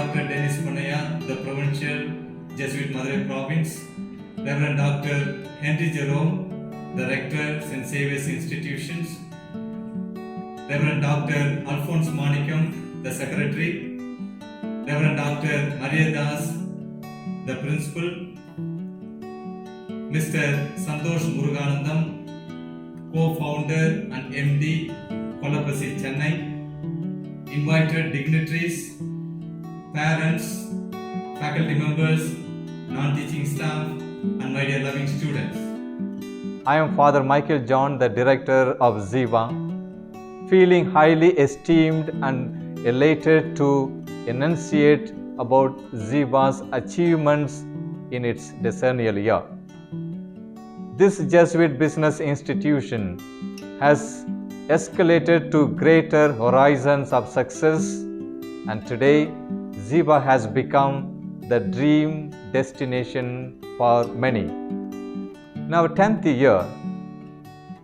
Dr. Dennis Punaya, the Provincial Jesuit Madurai Province, Reverend Dr. Henry Jerome, the Rector, St. Xavier's Institutions, Reverend Dr. Alphonse Manikam, the Secretary, Reverend Dr. Maria Das, the Principal, Mr. Santosh Muruganandam, co-founder and MD, Kolapasi Chennai, invited dignitaries, parents, faculty members, non-teaching staff, and my dear loving students. I am Father Michael John, the director of Ziva, feeling highly esteemed and elated to enunciate about Ziva's achievements in its decennial year. This Jesuit business institution has escalated to greater horizons of success, and today Ziva has become the dream destination for many. In our 10th year,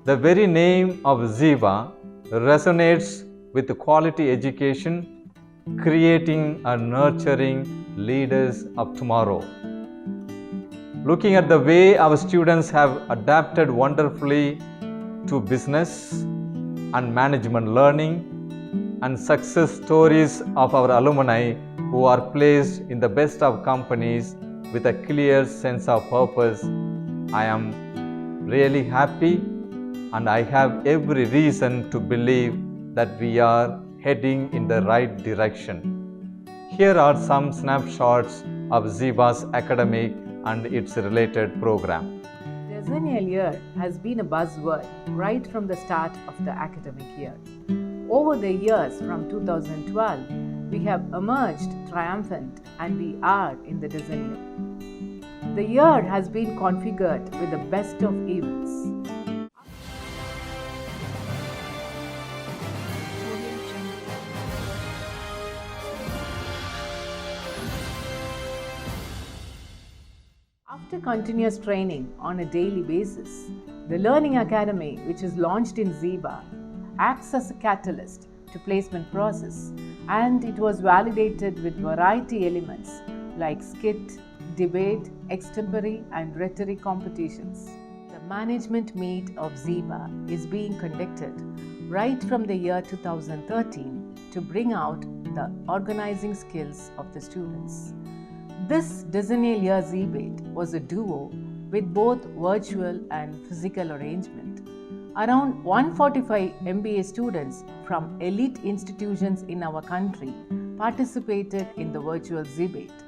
the very name of Ziva resonates with quality education, creating and nurturing leaders of tomorrow. Looking at the way our students have adapted wonderfully to business and management learning, and success stories of our alumni who are placed in the best of companies with a clear sense of purpose, I am really happy, and I have every reason to believe that we are heading in the right direction. Here are some snapshots of Ziva's academic and its related program. Decennial year has been a buzzword right from the start of the academic year. Over the years from 2012, we have emerged triumphant, and we are in the decennial. The year has been configured with the best of events. After continuous training on a daily basis, the Learning Academy, which is launched in Ziva, acts as a catalyst to placement process, and it was validated with variety elements like skit, debate, extempore and rhetoric competitions. The management meet of Ziva is being conducted right from the year 2013 to bring out the organizing skills of the students. This decennial year Zebate was a duo with both virtual and physical arrangement. Around 145 MBA students from elite institutions in our country participated in the virtual Zebate,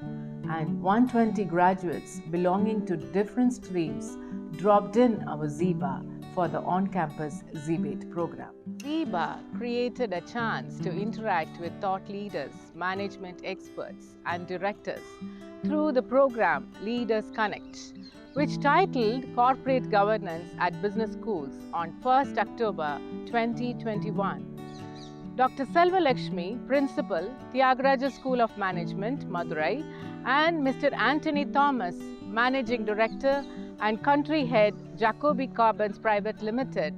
and 120 graduates belonging to different streams dropped in our Ziva for the on-campus Zebate program. Ziva created a chance to interact with thought leaders, management experts and directors through the program Leaders Connect, which titled Corporate Governance at Business Schools on 1st October 2021. Dr. Selva Lakshmi, Principal, Tyagaraja School of Management, Madurai, and Mr. Anthony Thomas, Managing Director and Country Head, Jacobi Carbons Private Limited,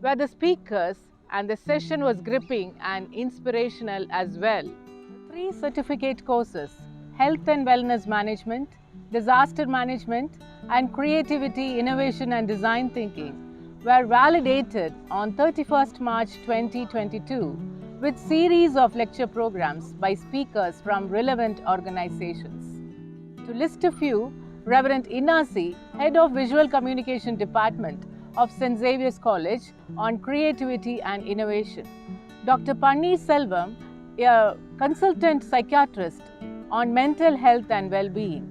were the speakers, and the session was gripping and inspirational as well. The 3 certificate courses, Health and Wellness Management, Disaster Management, and Creativity, Innovation and Design Thinking, were validated on 31st March 2022 with series of lecture programs by speakers from relevant organizations. To list a few, Reverend Inasi, Head of Visual Communication Department of St. Xavier's College on Creativity and Innovation, Dr. Panni Selvam, a Consultant Psychiatrist on Mental Health and Well-being,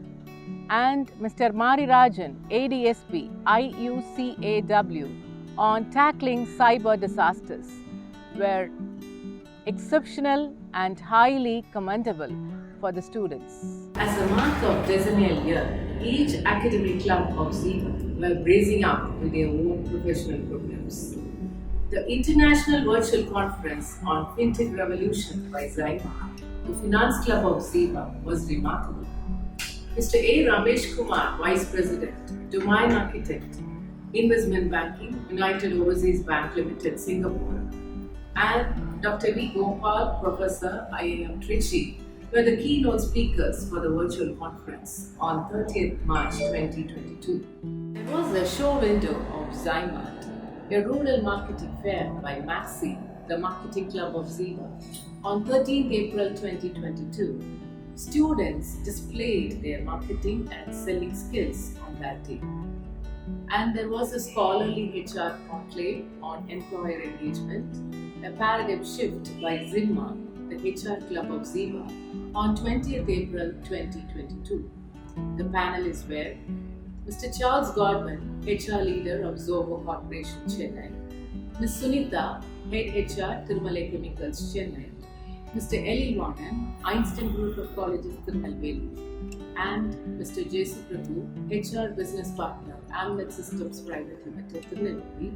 and Mr. Marirajan, ADSP, IUCAW, on Tackling Cyber Disasters, were exceptional and highly commendable for the students. As a mark of decennial year, each academic club of Ziva were bracing up with their own professional programs. The International Virtual Conference on FinTech Revolution by Ziva, the Finance Club of Ziva, was remarkable. Mr. A. Ramesh Kumar, Vice President, Domain Architect, Investment Banking, United Overseas Bank Limited, Singapore, and Dr. V. Gopal, Professor, IIM Trichy, were the keynote speakers for the virtual conference on 30th March 2022. There was a show window of Zymat, a rural marketing fair by Maxi, the marketing club of Ziva. On 13th April 2022, students displayed their marketing and selling skills on that day. And there was a scholarly HR conclave on employer engagement, a paradigm shift by Zimma, the HR club of Ziva, on 20th April 2022. The panelists were Mr. Charles Godwin, HR leader of Zoho Corporation, Chennai, Ms. Sunita, head HR, Tirumala Chemicals, Chennai, Mr. Eli Vanan, Einstein Group of Colleges, Tirunelveli, and Mr. Jason Prabhu, HR business partner, Amnet Systems Private Limited, Tirunelveli,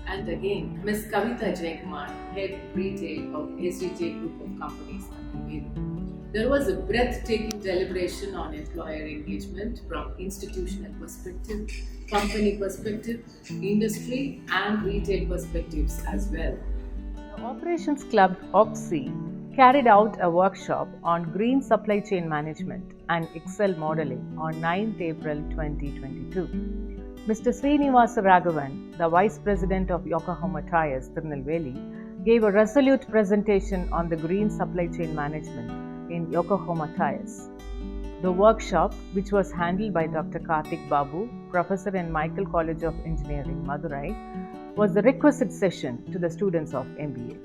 and again Ms. Kavita Jayakumar, head retail of SDJ Group of Companies, Tirunelveli. There was a breathtaking deliberation on employer engagement from institutional perspective, company perspective, industry and retail perspectives as well. The Operations Club OPSI carried out a workshop on green supply chain management and Excel modeling on 9th April 2022. Mr. Srinivasa Raghavan, the Vice President of Yokohama Tires, Tirunelveli, gave a resolute presentation on the green supply chain management in Yokohama Tires. The workshop, which was handled by Dr. Karthik Babu, Professor in Michael College of Engineering, Madurai, was the requisite session to the students of MBA.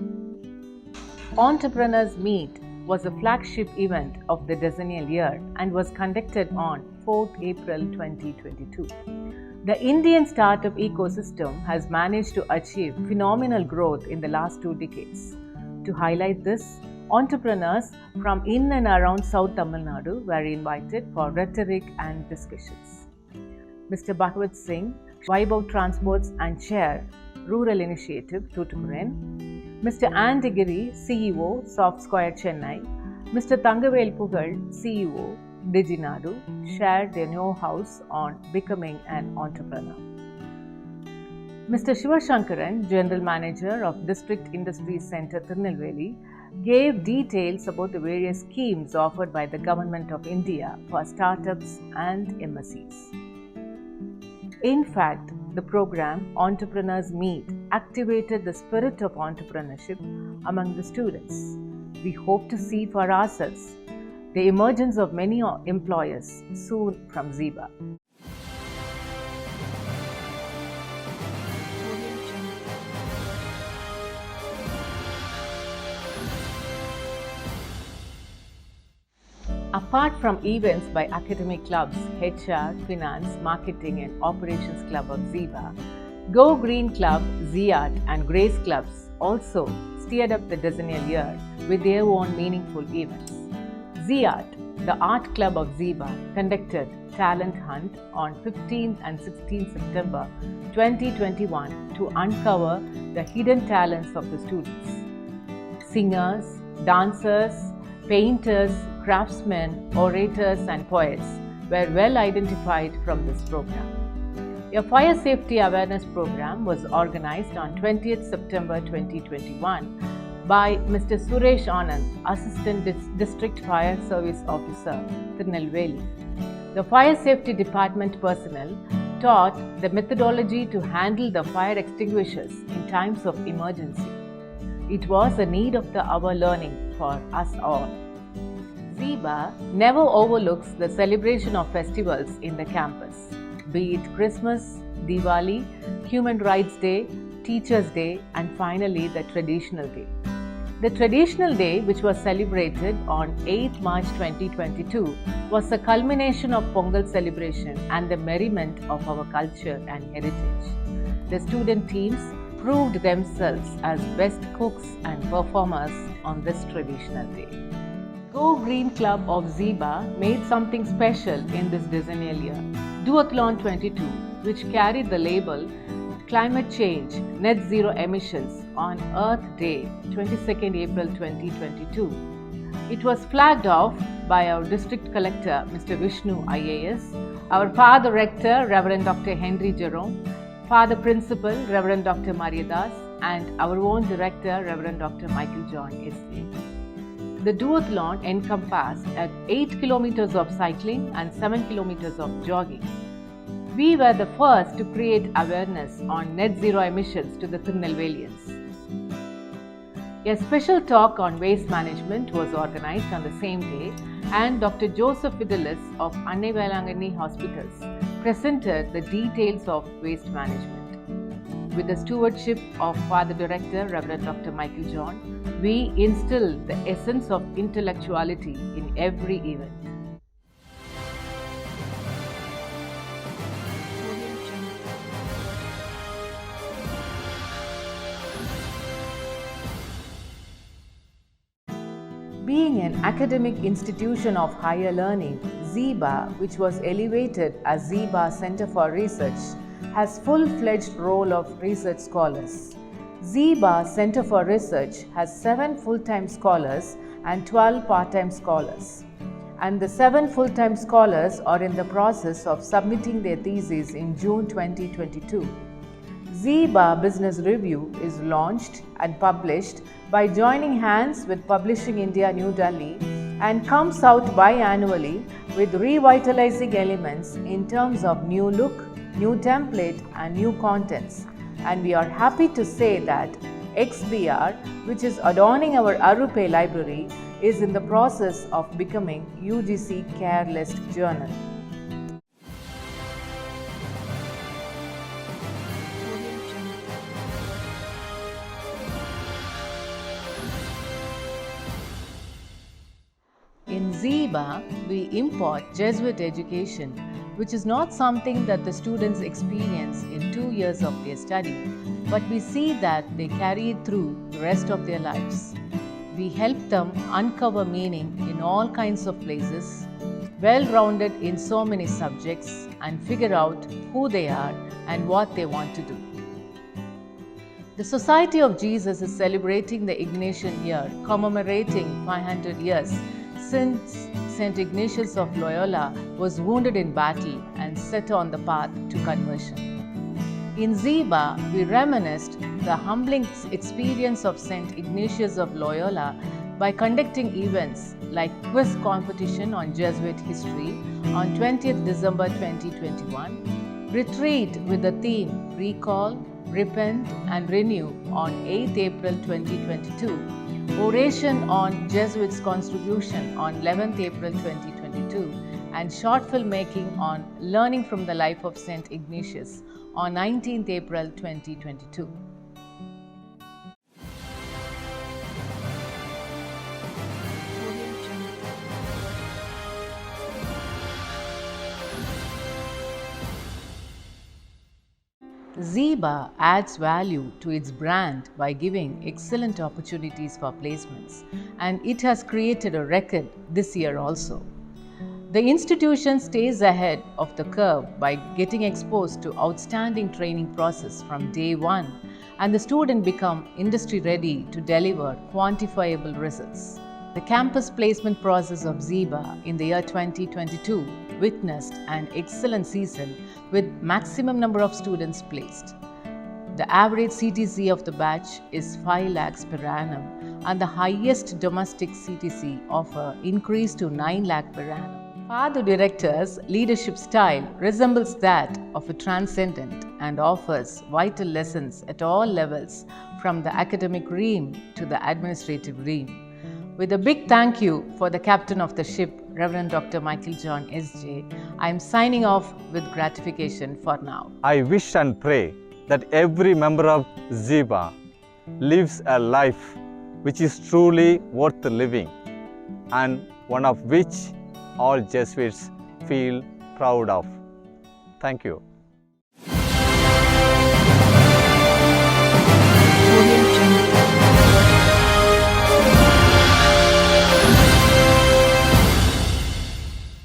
Entrepreneurs Meet was a flagship event of the decennial year and was conducted on 4th April 2022. The Indian startup ecosystem has managed to achieve phenomenal growth in the last 2 decades. To highlight this, entrepreneurs from in and around South Tamil Nadu were invited for rhetoric and discussions. Mr. Bhagavat Singh, Vaibhav Transports and Chair, Rural Initiative, Tuticorin, Mr. Andy Giri, CEO, Soft Square, Chennai, Mr. Thangavel Pugal, CEO, Diginadu, shared their know-hows on becoming an entrepreneur. Mr. Shivashankaran, General Manager of District Industries Centre, Tirunelveli, gave details about the various schemes offered by the Government of India for startups and MSCs. In fact, the program Entrepreneurs Meet activated the spirit of entrepreneurship among the students. We hope to see for ourselves the emergence of many employers soon from Ziva. Apart from events by academic clubs, HR, Finance, Marketing and Operations Club of Ziva, Go Green Club, ZIAT and Grace Clubs also steered up the decennial year with their own meaningful events. ZIAT, the Art Club of Ziva, conducted Talent Hunt on 15th and 16th September 2021 to uncover the hidden talents of the students. Singers, dancers, painters, craftsmen, orators and poets were well identified from this program. A fire safety awareness program was organized on 20th September 2021 by Mr. Suresh Anand, Assistant District Fire Service Officer, Tirunelveli. The Fire Safety Department personnel taught the methodology to handle the fire extinguishers in times of emergency. It was a need of the hour learning for us all. Ziva never overlooks the celebration of festivals in the campus, be it Christmas, Diwali, Human Rights Day, Teachers' Day, and finally the Traditional Day. The Traditional Day, which was celebrated on 8th March 2022, was a culmination of Pongal celebration and the merriment of our culture and heritage. The student teams proved themselves as best cooks and performers on this traditional day. Go Green Club of Ziva made something special in this decennial year. Duathlon 22, which carried the label Climate Change, Net Zero Emissions on Earth Day, 22nd April 2022. It was flagged off by our District Collector, Mr. Vishnu IAS, our Father Rector, Reverend Dr. Henry Jerome, Father Principal, Reverend Dr. Mariadas, and our own Director, Reverend Dr. Michael John S.A. The duathlon encompassed 8 kilometers of cycling and 7 kilometers of jogging. We were the first to create awareness on net zero emissions to the Tirunelvelians. A special talk on waste management was organized on the same day, and Dr. Joseph Fidelis of Annai Velangani Hospitals presented the details of waste management. With the stewardship of Father Director Reverend Dr. Michael John, we instill the essence of intellectuality in every event. Being an academic institution of higher learning, ZIBA, which was elevated as ZIBA Center for Research, has full-fledged role of research scholars. ZIBA Center for Research has 7 full-time scholars and 12 part-time scholars. And the 7 full-time scholars are in the process of submitting their theses in June 2022. ZIBA Business Review is launched and published by joining hands with Publishing India New Delhi and comes out biannually with revitalizing elements in terms of new look, new template and new contents. And we are happy to say that XBR, which is adorning our Arupe library, is in the process of becoming UGC Care List Journal. In ZIBA, we import Jesuit education, which is not something that the students experience in 2 years of their study, but we see that they carry it through the rest of their lives. We help them uncover meaning in all kinds of places, well-rounded in so many subjects, and figure out who they are and what they want to do. The Society of Jesus is celebrating the Ignatian year, commemorating 500 years since St. Ignatius of Loyola was wounded in battle and set on the path to conversion. In ZIBA, we reminisced the humbling experience of St. Ignatius of Loyola by conducting events like quiz competition on Jesuit history on 20th December 2021, retreat with the theme Recall, Repent and Renew on 8th April 2022, oration on Jesuits' contribution on 11th April 2022, and short filmmaking on Learning from the Life of St. Ignatius on 19th April 2022. ZIBA adds value to its brand by giving excellent opportunities for placements, and it has created a record this year also. The institution stays ahead of the curve by getting exposed to outstanding training process from day one, and the student become industry ready to deliver quantifiable results. The campus placement process of ZIBA in the year 2022 witnessed an excellent season with maximum number of students placed. The average CTC of the batch is 5 lakhs per annum, and the highest domestic CTC offer increased to 9 lakh per annum. Father Director's leadership style resembles that of a transcendent and offers vital lessons at all levels, from the academic realm to the administrative realm. With a big thank you for the captain of the ship, Reverend Dr. Michael John S.J., I am signing off with gratification for now. I wish and pray that every member of ZIBA lives a life which is truly worth living, and one of which all Jesuits feel proud of. Thank you.